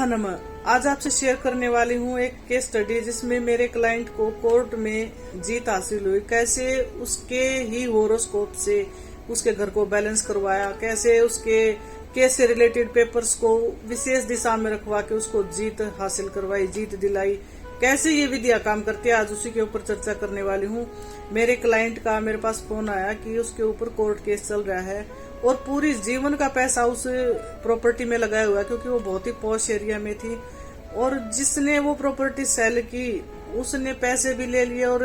महानमः। आज आपसे शेयर करने वाली हूँ एक केस स्टडी जिसमें मेरे क्लाइंट को कोर्ट में जीत हासिल हुई। कैसे उसके ही होरोस्कोप से उसके घर को बैलेंस करवाया, कैसे उसके केस से रिलेटेड पेपर्स को विशेष दिशा में रखवा के उसको जीत हासिल करवाई, जीत दिलाई। कैसे ये विधियां काम करती है, आज उसी के ऊपर चर्चा करने वाली हूँ। मेरे क्लाइंट का मेरे पास फोन आया कि उसके ऊपर कोर्ट केस चल रहा है और पूरी जीवन का पैसा उस प्रॉपर्टी में लगाया हुआ है, क्योंकि वो बहुत ही पॉश एरिया में थी। और जिसने वो प्रॉपर्टी सेल की उसने पैसे भी ले लिए और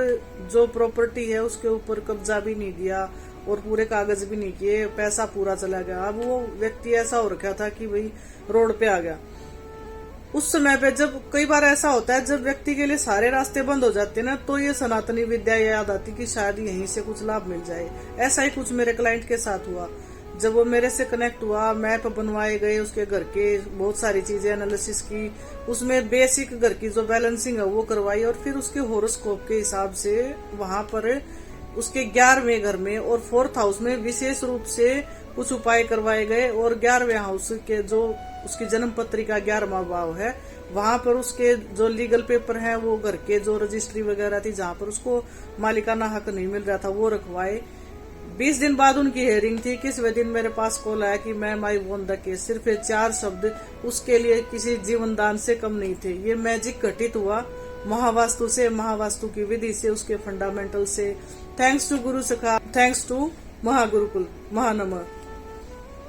जो प्रॉपर्टी है उसके ऊपर कब्जा भी नहीं दिया और पूरे कागज भी नहीं किए, पैसा पूरा चला गया। अब वो व्यक्ति ऐसा हो रखा था कि भाई रोड पे आ गया। उस समय पे जब कई बार ऐसा होता है, जब व्यक्ति के लिए सारे रास्ते बंद हो जाते हैं ना, तो ये सनातनी विद्या याद आती कि शायद यहीं से कुछ लाभ मिल जाए। ऐसा ही कुछ मेरे क्लाइंट के साथ हुआ। जब वो मेरे से कनेक्ट हुआ, मैप बनवाए गए उसके घर के, बहुत सारी चीजें एनालिसिस की, उसमें बेसिक घर की जो बैलेंसिंग है वो करवाई और फिर उसके होरोस्कोप के हिसाब से वहां पर उसके 11वें घर में और 4th हाउस में विशेष रूप से कुछ उपाय करवाए गए। और 11वें हाउस के जो उसकी जन्म पत्रिका 11वां भाव है, वहां पर उसके जो लीगल पेपर हैं, वो घर के जो रजिस्ट्री वगैरह थी जहां पर उसको मालिकाना हक नहीं मिल रहा था, वो रखवाए। 20 दिन बाद उनकी हेयरिंग थी। किसवें दिन मेरे पास कॉल आया कि ma'am I won the case. सिर्फ ये 4 शब्द उसके लिए किसी जीवन दान से कम नहीं थे। ये मैजिक घटित हुआ महावास्तु से, महावास्तु की विधि से, उसके फंडामेंटल से। थैंक्स टू गुरु सखा, थैंक्स टू महागुरुकुल। महानमः।